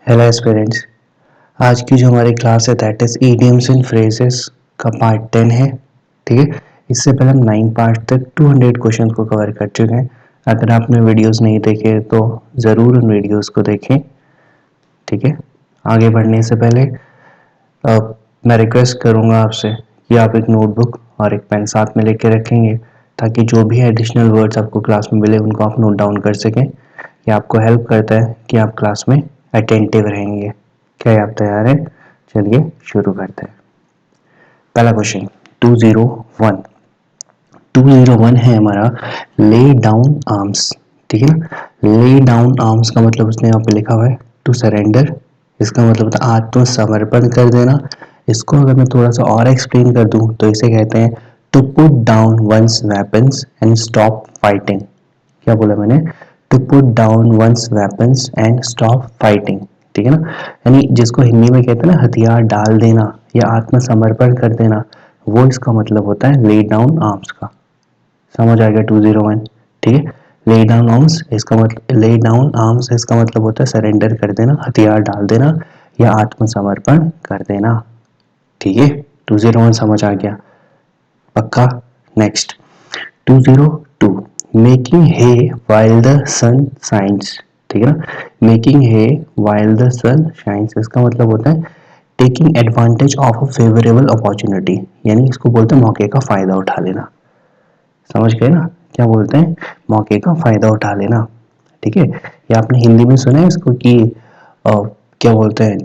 Hello aspirants. आज की जो हमारी क्लास है that is idioms and phrases का पार्ट 10 है। ठीक है, इससे पहले हम 9 पार्ट तक 200 क्वेश्चन को कवर कर चुके हैं। अगर आपने वीडियोस नहीं देखे तो ज़रूर उन वीडियोस को देखें। ठीक है, आगे बढ़ने से पहले मैं रिक्वेस्ट करूँगा आपसे कि आप एक नोटबुक और एक पेन साथ में लेके रखेंगे ताकि जो भी एडिशनल वर्ड्स आपको क्लास में मिले उनको आप नोट डाउन कर सकें। ये आपको हेल्प करता है कि आप क्लास में अटेंटिव रहेंगे। क्या आप तैयार हैं? चलिए शुरू करते हैं। पहला क्वेश्चन 201 201 है हमारा ले डाउन आर्म्स। ठीक है ना, ले डाउन आर्म्स का मतलब उसने यहाँ पे लिखा हुआ है टू सरेंडर। इसका मतलब होता है आत्मसमर्पण कर देना। इसको अगर मैं थोड़ा सा और एक्सप्लेन कर दूं तो इसे कहते हैं to put down one's weapons and stop fighting. क्या बोला मैंने? To put down one's weapons and stop fighting. ठीक है ना, यानी जिसको हिंदी में कहते हैं ना हथियार डाल देना या आत्मसमर्पण कर देना, वो इसका मतलब होता है ले डाउन आर्म्स का। समझ आ गया 201? ठीक है, ले डाउन आर्म्स इसका मतलब ले डाउन आर्म्स इसका मतलब होता है सरेंडर कर देना, हथियार डाल देना या आत्मसमर्पण कर देना। ठीक है, 201 समझ आ गया पक्का। Next 202 making hay while the sun shines. ठीक है ना, making hay while the sun shines इसका मतलब होता है taking advantage of a favourable opportunity, यानी इसको बोलते हैं मौके का फायदा उठा लेना। समझ गए ना, क्या बोलते हैं? मौके का फायदा उठा लेना। ठीक है, ये आपने हिंदी में सुना है इसको कि क्या बोलते हैं,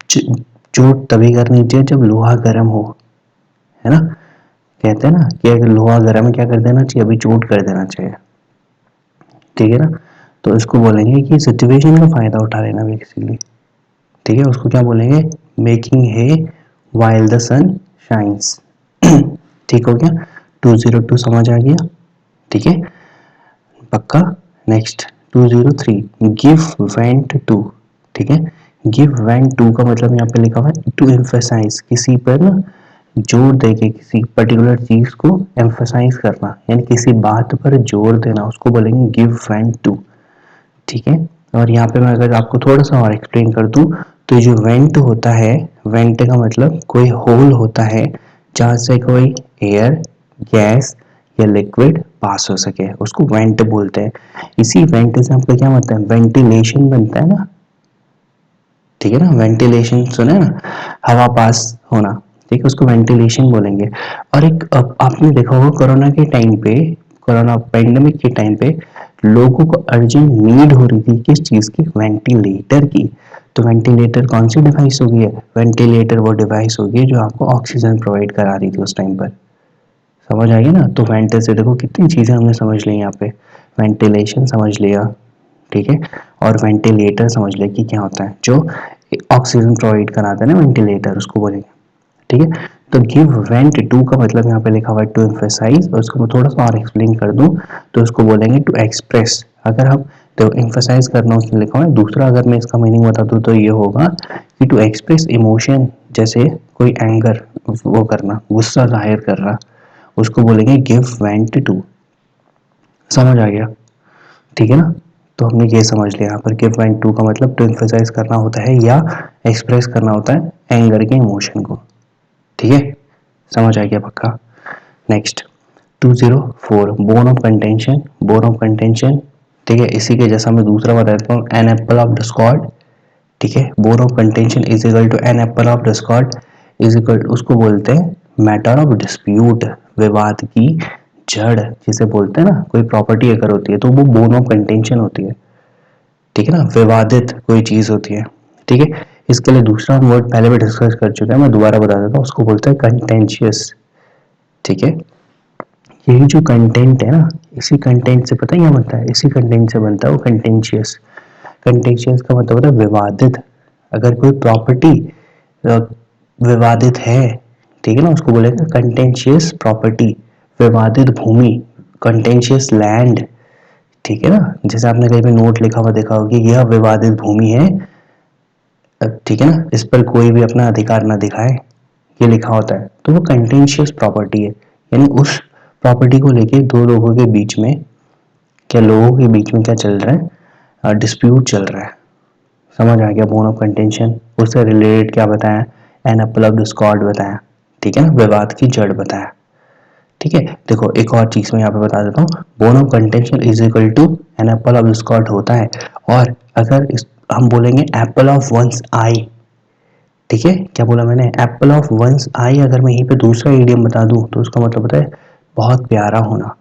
चोट तभी करनी चाहिए जब लोहा गर्म हो, है ना। कहते हैं ना कि अगर लोहा गर्म है क्या कर देना चाहिए, अभी चोट कर देना चाहिए। ठीक है ना, तो इसको बोलेंगे कि सिचुएशन का फायदा उठा लेना बेसिकली। ठीक है, उसको क्या बोलेंगे? Making hay while the sun shines. ठीक हो गया, 202 समझ आ गया। ठीक है पक्का। Next 203 give vent to. ठीक है, गिव वेंट टू का मतलब यहाँ पे लिखा हुआ है टू एम्फेसाइज, किसी पर ना जोर देके किसी पर्टिकुलर चीज को एम्फेसाइज करना, यानी किसी बात पर जोर देना, उसको बोलेंगे गिव वेंट टू। ठीक है, और यहाँ पे मैं अगर आपको थोड़ा सा और एक्सप्लेन कर दूं तो जो वेंट होता है, वेंट का मतलब कोई होल होता है जहाँ से कोई एयर, गैस या लिक्विड पास हो सके, उसको वेंट बोलते हैं। इसी वेंट से आपका क्या बनता है? वेंटिलेशन बनता है ना। ठीक है ना, वेंटिलेशन सुना है ना, हवा पास होना। ठीक है, उसको वेंटिलेशन बोलेंगे। और एक आपने देखा होगा कोरोना के टाइम पे, कोरोना पेंडेमिक के टाइम पे लोगों को अर्जेंट नीड हो रही थी किस चीज की? वेंटिलेटर की। तो वेंटिलेटर कौन सी डिवाइस होगी है? वेंटिलेटर वो डिवाइस होगी जो आपको ऑक्सीजन प्रोवाइड करा रही थी उस टाइम पर। समझ आई ना, तो वेंट से देखो कितनी चीजें हमने समझ ली यहाँ पे। वेंटिलेशन समझ लिया, ठीक है, और वेंटिलेटर समझ लिया कि क्या होता है, जो ऑक्सीजन प्रोवाइड कराता है ना वेंटिलेटर, उसको बोलेंगे। ठीक है, तो गिव वेंट टू का मतलब यहाँ पे लिखा हुआ है टू एम्फेसाइज, और उसको मैं थोड़ा सा और एक्सप्लेन कर दूं तो उसको बोलेंगे टू एक्सप्रेस। अगर हम तो एम्फेसाइज करना उसमें लिखा हुआ है, दूसरा अगर मैं इसका मीनिंग बता दूं तो ये होगा कि टू एक्सप्रेस इमोशन, जैसे कोई एंगर, वो करना, गुस्सा जाहिर करना, उसको बोलेंगे गिव वेंट टू। समझ आ गया? ठीक है ना, तो हमने ये समझ लिया यहाँ पर गिव वेंट टू का मतलब टू एम्फेसाइज करना होता है या एक्सप्रेस करना होता है एंगर के इमोशन को। ठीक है, समझ आ गया पक्का। Next 204 bone of contention. Bone of contention, ठीक है, इसी के जैसा मैं दूसरा बता देता हूँ, एन एप्पल ऑफ डिस्कॉर्ड। ठीक है, bone of contention is equal to an apple of discord is equal, उसको बोलते हैं मैटर ऑफ डिस्प्यूट, विवाद की जड़ जिसे बोलते हैं ना। कोई प्रॉपर्टी अगर होती है तो वो बोन ऑफ कंटेंशन होती है। ठीक है ना, विवादित कोई चीज होती है। ठीक है, इसके लिए दूसरा हम वर्ड पहले भी डिस्कस कर चुके हैं, मैं दोबारा बता देता हूँ, उसको बोलते हैं कंटेंशियस। ठीक है, यही जो कंटेंट है ना, इसी कंटेंट से पता है क्या बनता है? इसी कंटेंट से बनता है वो कंटेंशियस। कंटेंशियस का मतलब होता है विवादित। अगर कोई प्रॉपर्टी विवादित है, ठीक है ना, उसको बोलेंगे कंटेंशियस प्रॉपर्टी, विवादित भूमि, कंटेंशियस लैंड। ठीक है ना, जैसे आपने कहीं पे नोट लिखा हुआ देखा होगा कि यह विवादित भूमि है, ठीक है ना, इस पर कोई भी अपना अधिकार ना दिखाए, ये लिखा होता है, तो वो कंटेंशियस प्रॉपर्टी है। यानी उस प्रॉपर्टी को लेके दो लोगों के बीच में, क्या लोगों के बीच में क्या चल रहा है? डिस्प्यूट चल रहा है। समझ आ गया बोन ऑफ कंटेंशन, उससे रिलेटेड क्या बताया, एन एप्पल ऑफ डिस्कॉर्ड बताया, ठीक है ना, विवाद की जड़ बताया। ठीक है, देखो एक और चीज मैं यहाँ पे बता देता हूँ, bone of contention is equal to an apple of discord होता है। और अगर हम बोलेंगे एप्पल ऑफ वंस आई, ठीक है, क्या बोला मैंने, एप्पल ऑफ वंस आई, अगर मैं यहीं पे दूसरा इडियम बता दूं तो उसका मतलब होता है बहुत प्यारा होना।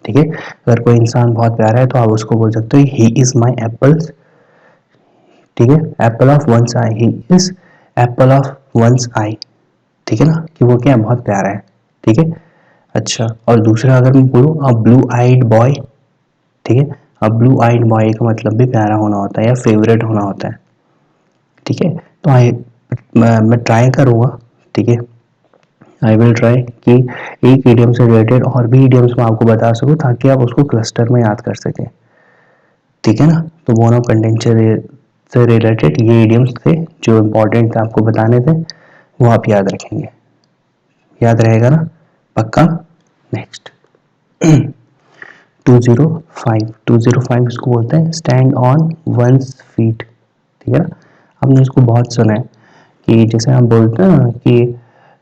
ठीक है, अगर कोई इंसान बहुत प्यारा है तो आप उसको बोल सकते हो ही इज माई एप्पल्स। ठीक है, apple of one's eye, he is apple of one's eye. ठीक है ना, कि वो क्या है, बहुत प्यारा है। ठीक है, अच्छा, और दूसरा अगर मैं बोलूँ अ ब्लू आइड बॉय, ठीक है, अब ब्लू आइड बॉय का मतलब भी प्यारा होना होता है या फेवरेट होना होता है। ठीक है, तो मैं ट्राई करूँगा, ठीक है, आई विल ट्राई कि एक ईडियम से रिलेटेड और भी ईडियम्स मैं आपको बता सकूँ ताकि आप उसको क्लस्टर में याद कर सकें। ठीक है ना, तो बोन ऑफ कंटेंशन से रिलेटेड ये ईडियम्स थे जो इम्पोर्टेंट थे आपको बताने थे, वो आप याद रखेंगे, याद रहेगा ना, पक्का। नेक्स्ट 205 इसको बोलते हैं स्टैंड ऑन वंस फीट। ठीक है ना, हमने इसको बहुत सुना है कि जैसे हम बोलते हैं ना कि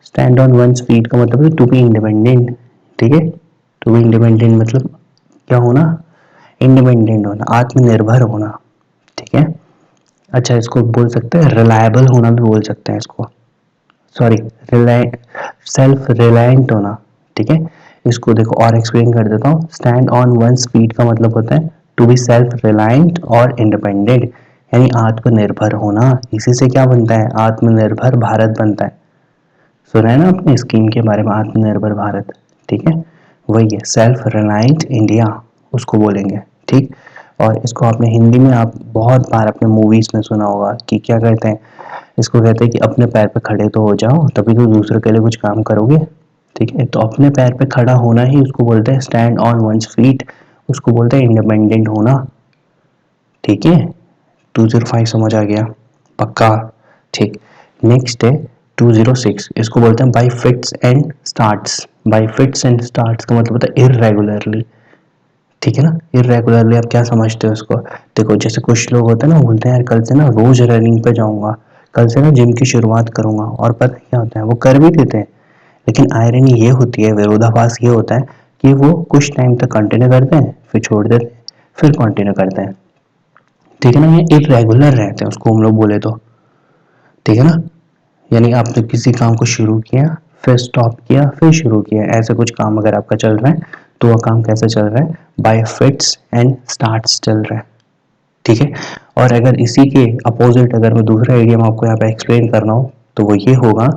स्टैंड ऑन वंस फीट का मतलब है टू बी इंडिपेंडेंट। ठीक है, टू बी इंडिपेंडेंट मतलब क्या होना, इंडिपेंडेंट होना, आत्मनिर्भर होना। ठीक है, अच्छा इसको बोल सकते हैं रिलायबल होना भी बोल सकते हैं इसको, सॉरी रिलाय सेल्फ रिलायंट होना। ठीक है, इसको देखो और एक्सप्लेन कर देता हूँ, स्टैंड ऑन वन स्पीड का मतलब होता है टू बी सेल्फ रिलायंट और इंडिपेंडेंट, यानी आत्मनिर्भर होना। इसी से क्या बनता है, आत्मनिर्भर भारत बनता है। सुना है ना अपने स्कीम के बारे में, आत्मनिर्भर भारत। ठीक है, वही है सेल्फ रिलायंट इंडिया, उसको बोलेंगे। ठीक, और इसको आपने हिंदी में आप बहुत बार अपने मूवीज में सुना होगा कि क्या कहते हैं, इसको कहते हैं कि अपने पैर पे खड़े तो हो जाओ तभी तो दूसरे के लिए कुछ काम करोगे। ठीक है, तो अपने पैर पे खड़ा होना ही उसको बोलते हैं स्टैंड ऑन वंस फीट, उसको बोलते हैं इंडिपेंडेंट होना। ठीक है, 205 समझ आ गया, पक्का। ठीक, नेक्स्ट है 206, इसको बोलते हैं by fits and starts. By fits and starts का मतलब होता है इररेगुलरली। ठीक है ना, इरेगुलरली आप क्या समझते हो उसको, देखो जैसे कुछ लोग होते हैं ना, बोलते हैं यार कल से ना रोज रनिंग पे जाऊंगा, कल से ना जिम की शुरुआत करूंगा, और पता है क्या होता है, वो कर भी देते हैं, लेकिन आयरनी ये होती है, विरोधाभास ये होता है कि वो कुछ टाइम तक कंटिन्यू करते हैं फिर छोड़ देते हैं फिर कंटिन्यू करते हैं। ठीक है ना, ये इरेगुलर रहते हैं उसको हम लोग बोले तो। ठीक है ना, यानी आपने किसी काम को शुरू किया फिर स्टॉप किया फिर शुरू किया, ऐसे कुछ काम अगर आपका चल रहा है तो वह काम कैसे चल रहा है, बाय फिट्स एंड स्टार्ट्स चल रहा है। ठीक है, और अगर इसी के अपोजिट अगर मैं दूसरा एरिया आपको यहाँ पे एक्सप्लेन करना हो तो वो ये होगा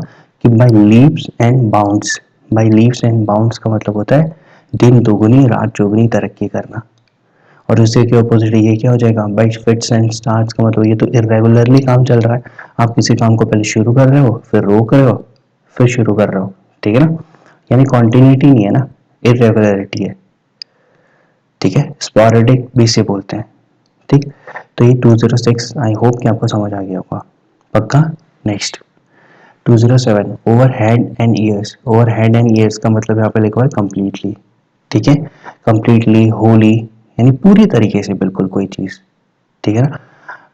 कि by leaves and bounds. By leaves and bounds का मतलब होता है दिन दोगुनी रात चौगुनी तरक्की करना, और उसी के अपोजिट ये क्या हो जाएगा, बाय फिट्स एंड स्टार्ट्स का मतलब ये तो इरेगुलरली काम चल रहा है, आप किसी काम को पहले शुरू कर रहे हो फिर रोक रहे हो फिर शुरू कर रहे हो। ठीक है ना, यानी कॉन्टिन्यूटी नहीं है ना, इरेगुलरिटी है। ठीक है, स्पॉरेडिक भी से बोलते हैं। ठीक, तो ये 206 आई होप कि आपको समझ आ गया होगा, पक्का। Next 207 over head and years. Over head and years का मतलब यहाँ पे लिखा हुआ है कंप्लीटली। ठीक है, कंप्लीटली होली यानी पूरी तरीके से बिल्कुल कोई चीज। ठीक है ना,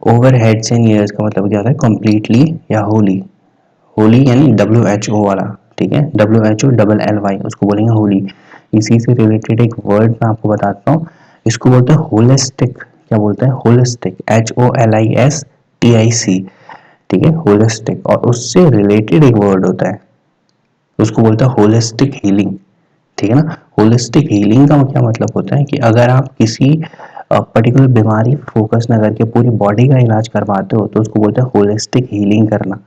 ओवर हेड्स एंड ईयर्स का मतलब क्या होता है, कंप्लीटली या होली। होली यानी WHO वाला। ठीक है, WHOLLY उसको बोलेंगे होली। इसी से रिलेटेड एक वर्ड मैं आपको बताता हूँ, इसको बोलते हैं होलिस्टिक। क्या बोलते हैं, होलिस्टिक, HOLISTIC। ठीक है, होलिस्टिक, और उससे रिलेटेड एक वर्ड होता है उसको बोलते हैं होलिस्टिक हीलिंग। ठीक है ना, होलिस्टिक हीलिंग का क्या मतलब होता है कि अगर आप किसी पर्टिकुलर बीमारी फोकस ना करके पूरी बॉडी का इलाज करवाते हो तो उसको बोलते हैं होलिस्टिक हीलिंग करना,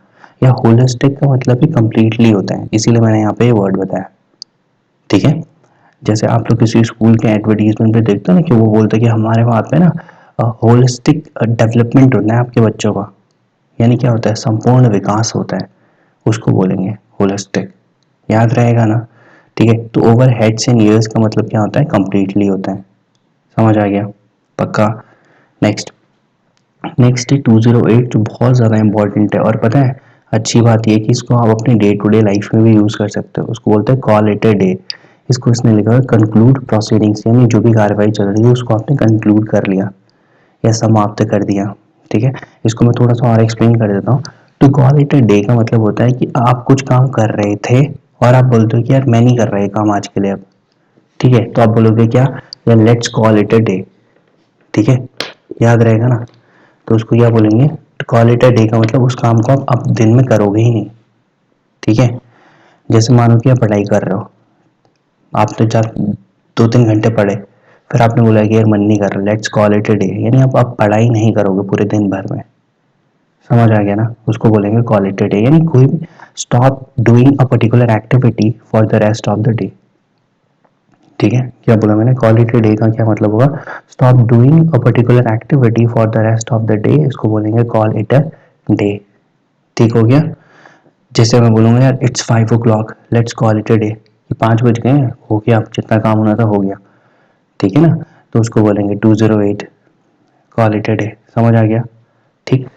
या होलिस्टिक का मतलब भी कंप्लीटली होता है, इसीलिए मैंने यहाँ पे ये वर्ड बताया। ठीक है, जैसे आप लोग किसी स्कूल के एडवर्टीजमेंट पे देखते हो ना कि वो बोलते हैं कि हमारे वहाँ पे ना होलिस्टिक डेवलपमेंट होना है आपके बच्चों का, यानी क्या होता है, संपूर्ण विकास होता है, उसको बोलेंगे होलिस्टिक। याद रहेगा ना। ठीक है, तो ओवर हेड्स एंड ईयर्स का मतलब क्या होता है, कंप्लीटली होता है। समझ आ गया, पक्का। नेक्स्ट नेक्स्ट है 208 जो बहुत ज़्यादा इंपॉर्टेंट है, और पता है अच्छी बात यह कि इसको आप अपनी डे टू डे लाइफ में भी यूज़ कर सकते हो, उसको बोलते हैं कॉल इट ए डे। इसको इसने लिखा है कंक्लूड प्रोसीडिंग्स, यानी जो भी कार्रवाई चल रही है उसको आपने कंक्लूड कर लिया या समाप्त कर दिया। ठीक है, इसको मैं थोड़ा सा और एक्सप्लेन कर देता हूँ। To call it a day का मतलब होता है कि आप कुछ काम कर रहे थे और आप बोलते हो कि यार मैं नहीं कर रहा ये काम आज के लिए अब, ठीक है, तो आप बोलोगे क्या, यार let's call it a day, ठीक है, याद रहेगा ना। तो उसको क्या बोलेंगे, कॉल इट अ डे का मतलब उस काम को आप दिन में करोगे ही नहीं, ठीक है। जैसे मानो कि आप पढ़ाई कर रहे हो, आपने चार 2-3 घंटे पढ़े, फिर आपने बोला कि यार मन नहीं कर रहा, let's call it a day, यानी आप पढ़ाई नहीं करोगे पूरे दिन भर में, समझ आ गया ना, उसको बोलेंगे कॉल इट अ डे, यानी कोई stop doing a particular activity for the rest of the day, ठीक है। क्या बोला मैंने, कॉल इट अ डे का क्या मतलब होगा, stop doing a particular activity for the rest of the day, इसको बोलेंगे कॉल इट अ डे, ठीक हो गया। जैसे मैं बोलूँगा यार it's 5 o'clock, let's call it a day, ये 5 बज गए हैं, हो गया, जितना काम होना था हो गया, ठीक है ना। तो उसको बोलेंगे 208, कॉल इट अ डे, समझ आ गया, ठीक।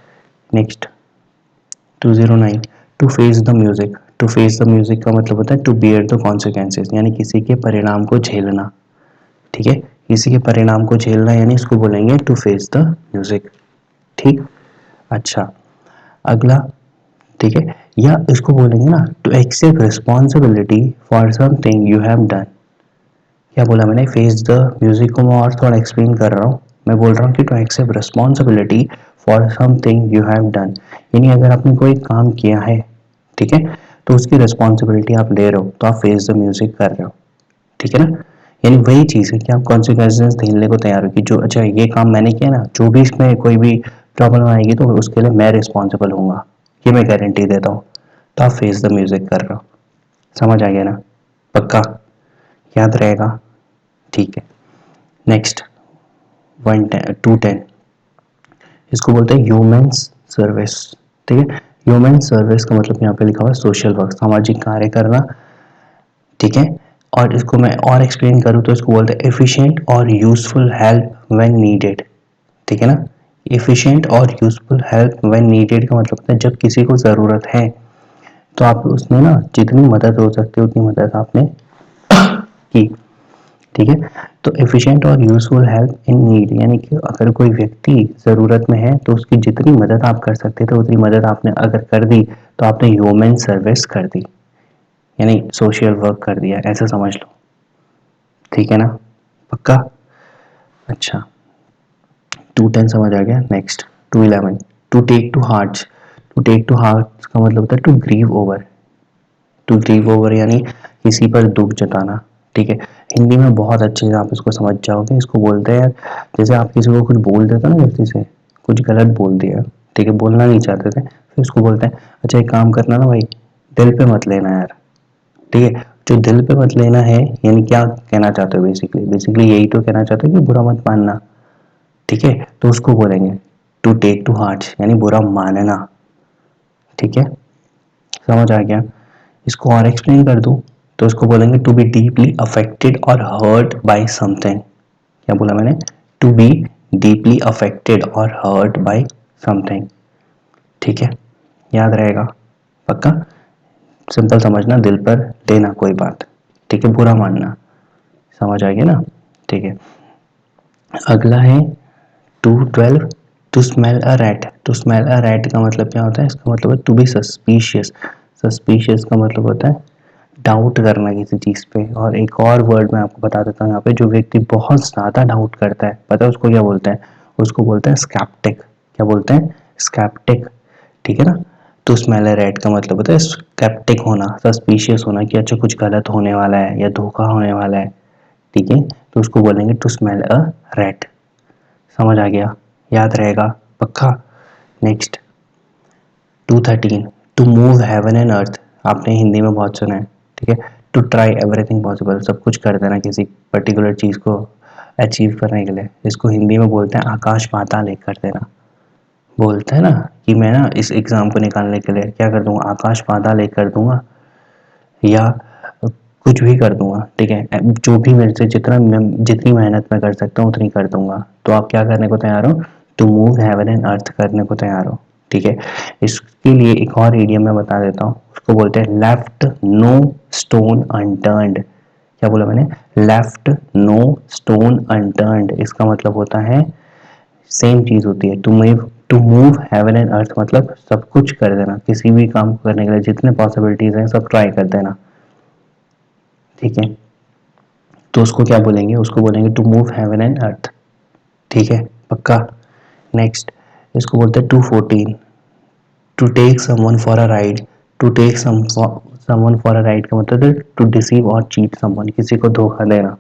Next 209, to face the music, to face the music का मतलब होता है टू बियर द कॉन्सिक्वेंसेज, यानी किसी के परिणाम को झेलना, ठीक है, किसी के परिणाम को झेलना, यानी इसको बोलेंगे टू फेस द म्यूजिक, ठीक। अच्छा, अगला, ठीक है, या इसको बोलेंगे ना to accept responsibility for something you have done. क्या बोला मैंने, फेस द म्यूजिक को मैं और थोड़ा एक्सप्लेन कर रहा हूँ, मैं बोल रहा हूँ कि to accept responsibility for something you have done, यानी अगर आपने कोई काम किया है, ठीक है, तो उसकी रिस्पॉन्सिबिलिटी आप ले रहे हो, तो आप फेस द म्यूजिक कर रहे हो, ठीक है ना। यानी वही चीज़ है कि आप कॉन्सिक्वेंसेस झेलने को तैयार हो कि जो अच्छा ये काम मैंने किया ना, जो भी इसमें कोई भी प्रॉब्लम आएगी तो उसके लिए मैं रिस्पॉन्सिबल हूँगा, ये मैं गारंटी देता हूँ, तो आप फेस द म्यूजिक कर रहे हो, समझ आ गया ना, पक्का याद रहेगा, ठीक है। नेक्स्ट 210, इसको बोलते हैं ह्यूमन सर्विस, ठीक है। ह्यूमन सर्विस का मतलब यहाँ पे लिखा हुआ है सोशल वर्क, सामाजिक कार्य करना, ठीक है। और इसको मैं और एक्सप्लेन करूँ तो इसको बोलते हैं एफिशिएंट और यूजफुल हेल्प व्हेन नीडेड, ठीक है ना। एफिशिएंट और यूजफुल हेल्प व्हेन नीडेड का मतलब होता है जब किसी को ज़रूरत है तो आप उसमें ना जितनी मदद हो सकती है उतनी मदद आपने की, ठीक है। तो एफिशिएंट और यूजफुल हेल्प इन नीड, यानी कि अगर कोई व्यक्ति ज़रूरत में है तो उसकी जितनी मदद आप कर सकते थे उतनी मदद आपने अगर कर दी तो आपने ह्यूमन सर्विस कर दी, यानी सोशल वर्क कर दिया, ऐसा समझ लो, ठीक है ना, पक्का। अच्छा, 210 समझ आ गया। Next 211, to take to hearts, to take to hearts का मतलब होता है to grieve over, to grieve over यानी किसी पर दुख जताना, ठीक है। हिंदी में बहुत अच्छे से आप इसको समझ जाओगे, इसको बोलते हैं जैसे आप किसी को कुछ बोल देते हो ना, गलती से कुछ गलत बोल दिया, ठीक है, बोलना नहीं चाहते थे, फिर इसको बोलते हैं अच्छा एक काम करना ना भाई, दिल पे मत लेना यार, ठीक है। जो दिल पे मत लेना है यानी क्या कहना चाहते हो, बेसिकली बेसिकली यही तो कहना चाहते हो कि बुरा मत मानना, ठीक है, तो उसको बोलेंगे टू टेक टू हार्ट, यानी बुरा मानना, ठीक है, समझ आ गया। इसको और एक्सप्लेन कर दूं तो इसको बोलेंगे टू बी डीपली अफेक्टेड और हर्ट बाय समथिंग, क्या बोला मैंने, टू बी डीपली अफेक्टेड और हर्ट बाय समथिंग, ठीक है, याद रहेगा, पक्का। सिंपल समझना, दिल पर लेना कोई बात, ठीक है, बुरा मानना, समझ आ गया ना, ठीक है। अगला है 212, to smell a rat, to smell a rat का मतलब क्या होता है, इसका मतलब है टू बी सस्पिशियस, सस्पिशियस का मतलब होता है डाउट करना किसी चीज़ पे। और एक और वर्ड मैं आपको बता देता हूँ यहाँ पे, जो व्यक्ति बहुत ज़्यादा डाउट करता है, पता है उसको क्या बोलते हैं, उसको बोलते हैं स्कैप्टिक, क्या बोलते हैं, स्कैप्टिक, ठीक है ना। तो स्मेल अ रैट का मतलब होता है स्कैप्टिक होना, सस्पिशियस होना कि अच्छा कुछ गलत होने वाला है या धोखा होने वाला है, ठीक है, तो उसको बोलेंगे टू स्मेल अ रैट, समझ आ गया, याद रहेगा, पक्का। Next 213, to move heaven and earth, आपने हिंदी में बहुत सुना है, ठीक है। टू ट्राई एवरीथिंग पॉसिबल, सब कुछ कर देना किसी पर्टिकुलर चीज़ को अचीव करने के लिए, इसको हिंदी में बोलते हैं आकाश पाताल एक कर देना। बोलते हैं ना कि मैं ना इस एग्ज़ाम को निकालने के लिए क्या कर दूंगा, आकाश पाताल एक कर दूंगा, या कुछ भी कर दूंगा, ठीक है, जो भी मेरे से जितनी मेहनत मैं कर सकता हूँ उतनी कर दूंगा, तो आप क्या करने को तैयार हो, to move heaven and earth करने को तैयार हो, ठीक है। इसके लिए एक और इडियम मैं बता देता हूँ, उसको बोलते हैं लेफ्ट नो स्टोन अनटर्न्ड, क्या बोला मैंने, लेफ्ट नो स्टोन अनटर्न्ड, इसका मतलब होता है सेम चीज़ होती है। To move heaven and earth मतलब सब कुछ कर देना, किसी भी काम को करने के लिए जितने पॉसिबिलिटीज़ हैं सब ट्राई कर देना, ठीक है। तो उसको क्या बोलेंगे, उसको बोलेंगे to move heaven and earth, ठीक है, पक्का। नेक्स्ट इसको बोलते हैं 214, to take someone for a ride. To take someone for a ride का मतलब है टू डिसीव और चीट समवन, किसी को धोखा देना,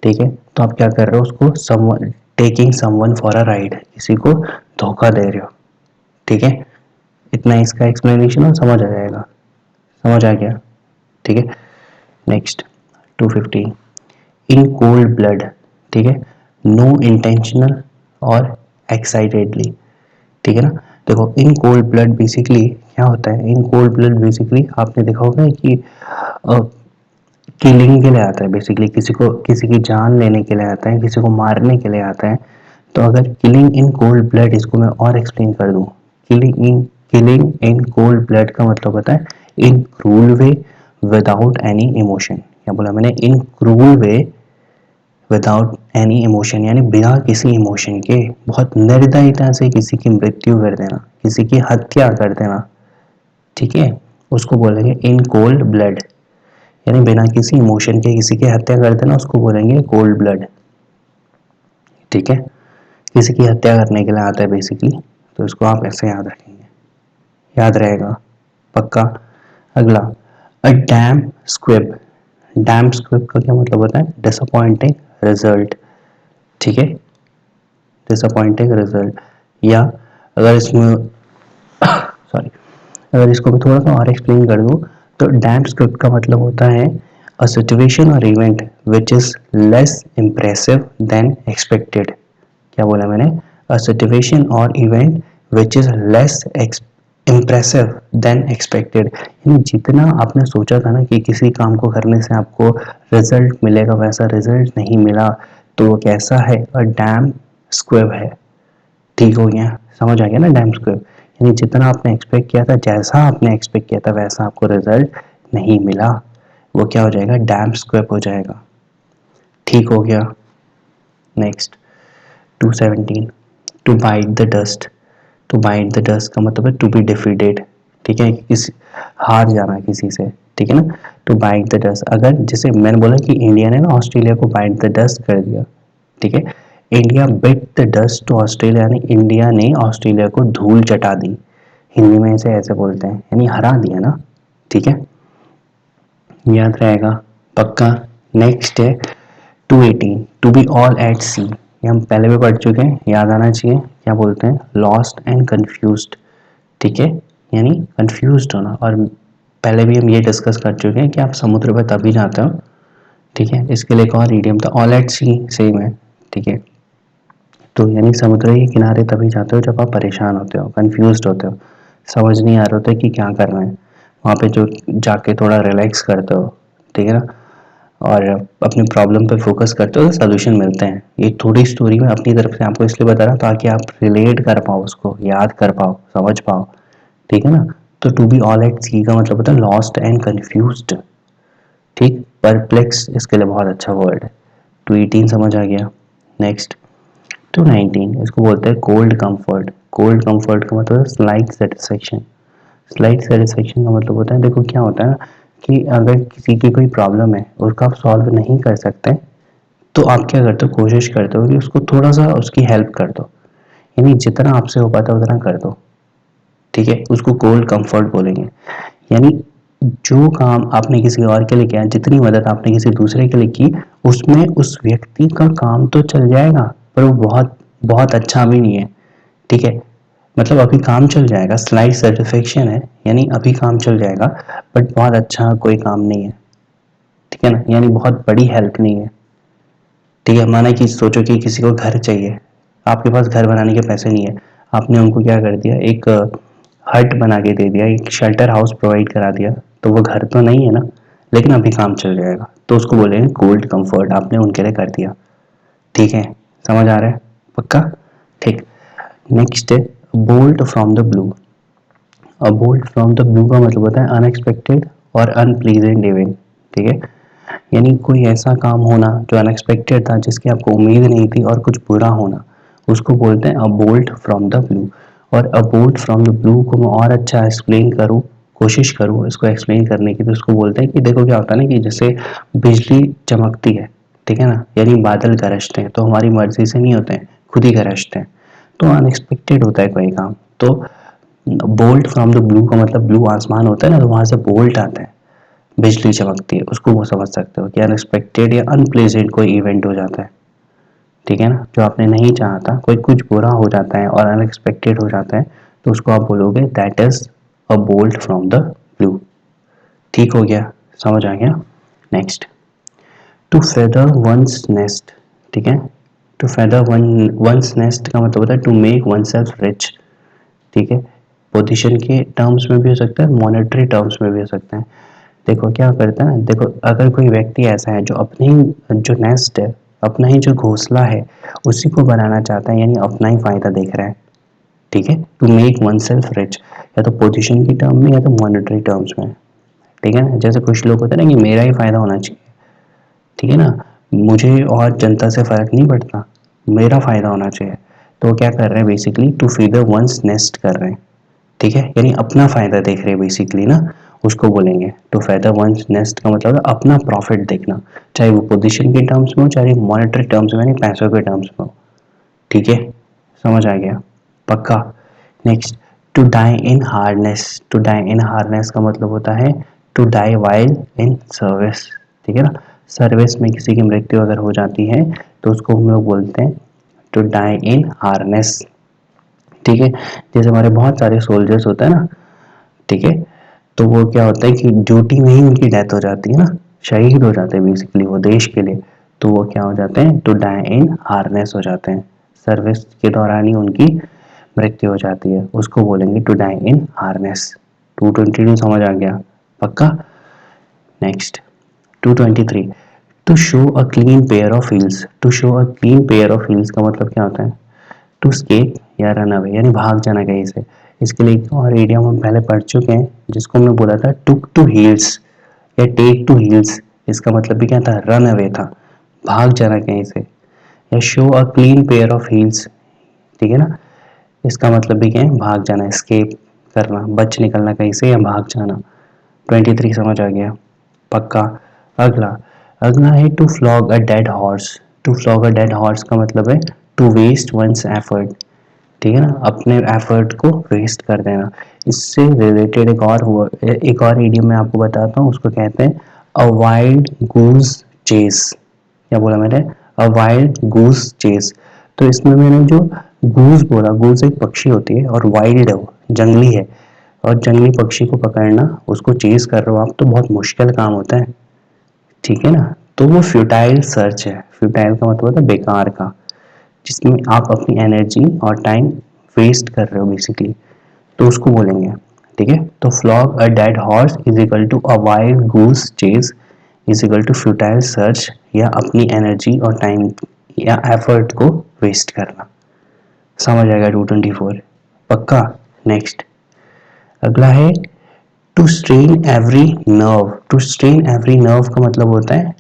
ठीक है। तो आप क्या कर रहे हो, उसको someone, taking someone for a ride, किसी को धोखा दे रहे हो, ठीक है। इतना इसका एक्सप्लेनेशन और समझ आ जाएगा, समझ आ गया, ठीक है। नेक्स्ट 215, इन कोल्ड ब्लड, ठीक है, नो इंटेंशनल और एक्साइटेडली, ठीक है ना। देखो इन कोल्ड ब्लड बेसिकली क्या होता है, इन कोल्ड ब्लड बेसिकली आपने देखा होगा कि किलिंग के लिए आता है, बेसिकली किसी को, किसी की जान लेने के लिए आता है, किसी को मारने के लिए आता है। तो अगर किलिंग इन कोल्ड ब्लड, इसको मैं और एक्सप्लेन कर दूं, किलिंग इन कोल्ड ब्लड का मतलब होता है in cruel way without any emotion. क्या बोला मैंने, in cruel way without any emotion, यानी बिना किसी इमोशन के बहुत निर्दयता से किसी की मृत्यु कर देना, किसी की हत्या कर देना, ठीक है, उसको बोलेंगे इन कोल्ड ब्लड, यानी बिना किसी इमोशन के किसी की हत्या कर देना, उसको बोलेंगे कोल्ड ब्लड, ठीक है। किसी की हत्या करने के लिए आता है बेसिकली, तो इसको आप ऐसे याद रखेंगे, याद रहेगा, पक्का। अगला, अ डैम स्क्विब, डैम स्क्विब का क्या मतलब होता है, डिसअपॉइंटिंग रिजल्ट, ठीक है, डिसअपॉइंटिंग रिजल्ट। या अगर इसमें सॉरी, अगर इसको मैं थोड़ा सा और एक्सप्लेन कर दूं, तो डैम स्क्रिप्ट का मतलब होता है अ सिचुएशन और event which is less impressive then expected. क्या बोला मैंने, अ सिचुएशन और event which is less impressive then expected, यानी जितना आपने सोचा था ना कि किसी काम को करने से आपको रिजल्ट मिलेगा, वैसा रिजल्ट नहीं मिला, तो वो कैसा है, अ डैम स्क्विब है, ठीक हो गया, समझ आ गया ना डैम स्क्वेयर, यानी जितना आपने एक्सपेक्ट किया था, जैसा आपने एक्सपेक्ट किया था वैसा आपको रिजल्ट नहीं मिला, वो क्या हो जाएगा, डैम स्क्वेयर हो जाएगा, ठीक हो गया। Next 217, to bite the dust, to bite the dust का मतलब है टू बी डिफीटेड, ठीक है, किसी हार जाना किसी से, ठीक है ना। टू बाइट द डस्ट, अगर जैसे मैंने बोला कि इंडिया ने ना ऑस्ट्रेलिया को बाइट द डस्ट कर दिया, ठीक है, India bit the dust to Australia, यानी इंडिया ने ऑस्ट्रेलिया को धूल चटा दी, हिंदी में इसे ऐसे बोलते हैं, यानी हरा दिया ना, ठीक है, याद रहेगा, पक्का। नेक्स्ट है 218, टू बी ऑल एट सी, ये हम पहले भी पढ़ चुके हैं, याद आना चाहिए, क्या बोलते हैं, लॉस्ट एंड कंफ्यूज्ड, ठीक है, यानी कंफ्यूज्ड होना, और पहले भी हम ये डिस्कस कर चुके हैं कि आप समुद्र पर तभी जाते हो, ठीक है, इसके लिए एक और ईडियम था, ऑल एट सी सेम है, ठीक है। तो यानी समुद्र के किनारे तभी जाते हो जब आप परेशान होते हो, कंफ्यूज्ड होते हो, समझ नहीं आ रहा होता कि क्या करना है, वहाँ पे जो जाके थोड़ा रिलैक्स करते हो, ठीक है ना, और अपनी प्रॉब्लम पे फोकस करते हो तो सोल्यूशन मिलते हैं। ये थोड़ी स्टोरी मैं अपनी तरफ से आपको इसलिए बता रहा हूँ ताकि आप रिलेट कर पाओ, उसको याद कर पाओ, समझ पाओ, ठीक है ना। तो टू बी ऑल एट सी का मतलब होता है लॉस्ट एंड कंफ्यूज्ड, ठीक, परप्लेक्स इसके लिए बहुत अच्छा वर्ड है। 218 समझ आ गया। नेक्स्ट 219, इसको बोलते हैं कोल्ड कंफर्ट, कोल्ड कंफर्ट का मतलब है स्लाइट सेटिस्फेक्शन, स्लाइट सेटिस्फेक्शन का मतलब होता है, देखो क्या होता है कि अगर किसी की कोई प्रॉब्लम है उसका आप सॉल्व नहीं कर सकते, तो आप क्या करते हो, कोशिश करते हो कि उसको थोड़ा सा उसकी हेल्प कर दो, यानी जितना आपसे हो पाता है उतना कर दो, ठीक है, उसको कोल्ड कंफर्ट बोलेंगे। यानी जो काम आपने किसी और के लिए किया, जितनी मदद आपने किसी दूसरे के लिए की, उसमें उस व्यक्ति का काम तो चल जाएगा, पर वो बहुत बहुत अच्छा भी नहीं है, ठीक है, मतलब अभी काम चल जाएगा, स्लाइड सेटिस्फेक्शन है, यानी अभी काम चल जाएगा, बट बहुत अच्छा कोई काम नहीं है, ठीक है ना, यानी बहुत बड़ी हेल्प नहीं है, ठीक है। माना कि सोचो कि किसी को घर चाहिए, आपके पास घर बनाने के पैसे नहीं है, आपने उनको क्या कर दिया, एक हट बना के दे दिया, एक शेल्टर हाउस प्रोवाइड करा दिया, तो वो घर तो नहीं है ना, लेकिन अभी काम चल जाएगा, तो उसको बोलेंगे कोल्ड कंफर्ट, आपने उनके लिए कर दिया, ठीक है, समझ आ रहा है, पक्का, ठीक। नेक्स्ट है bolt from the blue, a bolt from the blue का मतलब होता है अनएक्सपेक्टेड और अनप्लीजेंट इवेंट, ठीक है, यानी कोई ऐसा काम होना जो अनएक्सपेक्टेड था, जिसकी आपको उम्मीद नहीं थी, और कुछ बुरा होना, उसको बोलते हैं a bolt from the blue. और a bolt from the blue को मैं और अच्छा एक्सप्लेन करूँ, कोशिश करूँ इसको एक्सप्लेन करने की, तो उसको बोलते हैं कि देखो क्या होता है ना कि जैसे बिजली चमकती है, ठीक है ना, यानी बादल गरजते हैं तो हमारी मर्जी से नहीं होते हैं, खुद ही गरजते हैं, तो अनएक्सपेक्टेड होता है कोई काम। तो बोल्ट फ्रॉम द ब्लू का मतलब ब्लू आसमान होता है ना, तो वहां से बोल्ट आता है, बिजली चमकती है, उसको वो समझ सकते हो कि अनएक्सपेक्टेड या अनप्लेजेंट कोई इवेंट हो जाता है, ठीक है ना, जो आपने नहीं चाहा था, कोई कुछ बुरा हो जाता है और अनएक्सपेक्टेड हो जाता है, तो उसको आप बोलोगे that is a bolt from the blue. ठीक हो गया, समझ आ गया। Next, to feather one's nest, ठीक है, टू फेदर वंस नेस्ट का मतलब होता है to make oneself rich, ठीक है, पोजीशन के टर्म्स में भी हो सकता है, मॉनेटरी टर्म्स में भी हो सकता है। देखो क्या करता है, देखो अगर कोई व्यक्ति ऐसा है जो अपने ही जो नेस्ट है, अपना ही जो घोंसला है, उसी को बनाना चाहता है, यानी अपना ही फायदा देख रहा है, ठीक है, to make oneself rich, या तो पोजीशन की टर्म में या तो मॉनेटरी टर्म्स में, ठीक है ना, जैसे कुछ लोग होते हैं ना कि मेरा ही फायदा होना चाहिए, ठीक है ना, मुझे और जनता से फर्क नहीं पड़ता, मेरा फायदा होना चाहिए, तो वो क्या कर रहे हैं basically to feather one's nest कर रहे हैं, ठीक है, यानी अपना फायदा देख रहे हैं बेसिकली ना, उसको बोलेंगे टू फेदर वंस नेस्ट का मतलब है अपना प्रॉफिट देखना, चाहे वो पोजीशन के टर्म्स में हो चाहे मॉनेटरी टर्म्स में यानी पैसों के टर्म्स में हो, ठीक है, समझ आ गया, पक्का। Next, to die in harness, to die in harness का मतलब होता है to die while in service, ठीक है ना, सर्विस में किसी की मृत्यु अगर हो जाती है तो उसको हम लोग बोलते हैं टू डाई इन हार्नेस, ठीक है, जैसे हमारे बहुत सारे सोल्जर्स होते हैं ना, ठीक है, तो वो क्या होता है कि ड्यूटी में ही उनकी डेथ हो जाती है ना, शहीद हो जाते हैं बेसिकली वो देश के लिए, तो वो क्या हो जाते हैं टू डाई इन हार्नेस हो जाते हैं, सर्विस के दौरान ही उनकी मृत्यु हो जाती है, उसको बोलेंगे टू डाई इन हार्नेस। 222 समझ आ गया, पक्का। Next, 223, to show a clean pair of heels, to show a clean pair of heels का मतलब क्या होता है, टू स्केप या रन अवे, यानी भाग जाना कहीं से। इसके लिए एक और इडियम हम पहले पढ़ चुके हैं जिसको हमने बोला था टुक टू हील्स या टेक टू हील्स, इसका मतलब भी क्या था, रन अवे था, भाग जाना कहीं से, या show a clean pair of heels, ठीक है ना, इसका मतलब भी क्या है, भाग जाना, स्केप करना, बच निकलना कहीं से या भाग जाना। 23 समझ आ गया, पक्का। अगला, अगला है to flog a dead horse, to flog a dead horse का मतलब है टू वेस्ट वंस एफर्ट, ठीक है ना, अपने एफर्ट को वेस्ट कर देना। इससे रिलेटेड एक और इडियम मैं आपको बताता हूँ, उसको कहते हैं अ वाइल्ड गूज चेस। क्या बोला मैंने, अ वाइल्ड गूज चेस, तो इसमें मैंने जो गूज बोला, गूज एक पक्षी होती है और वाइल्ड है वो जंगली है, और जंगली पक्षी को पकड़ना, उसको चेस कर रहे हो आप, तो बहुत मुश्किल काम होता है, ठीक है ना, तो वो फ्यूटाइल सर्च है, फ्यूटाइल का मतलब होता है बेकार का, जिसमें आप अपनी एनर्जी और टाइम वेस्ट कर रहे हो बेसिकली, तो उसको बोलेंगे, ठीक है, तो flog a dead horse is equal to a wild goose chase is equal to futile search, या अपनी एनर्जी और टाइम या एफर्ट को वेस्ट करना, समझ आएगा 224, पक्का। नेक्स्ट, अगला है to strain every nerve, to strain every nerve का मतलब होता है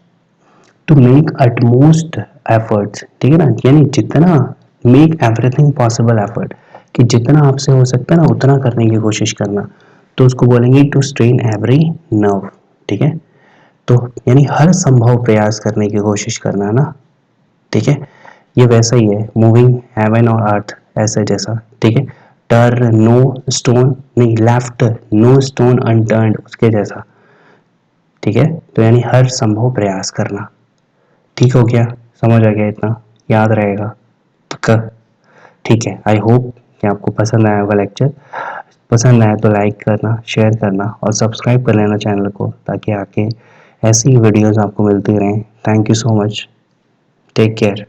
टू मेक अटमोस्ट एफर्ट्स, ठीक है ना, यानी जितना, मेक एवरीथिंग पॉसिबल एफर्ट, कि जितना आपसे हो सकता है ना उतना करने की कोशिश करना, तो उसको बोलेंगे टू स्ट्रेन एवरी नर्व, ठीक है, तो यानी हर संभव प्रयास करने की कोशिश करना ना, ठीक है, ये वैसा ही है मूविंग हेवन और अर्थ ऐसे जैसा, ठीक है, टर्न नो स्टोन नहीं लेफ्ट नो स्टोन अनटर्न्ड उसके जैसा, ठीक है, तो यानी हर संभव प्रयास करना। ठीक हो गया, समझ आ गया, इतना याद रहेगा, पक्का। ठीक है, आई होप कि आपको पसंद आया होगा लेक्चर, पसंद आया तो लाइक करना, शेयर करना और सब्सक्राइब कर लेना चैनल को, ताकि आगे ऐसी वीडियोस आपको मिलती रहें। Thank you so much, take care.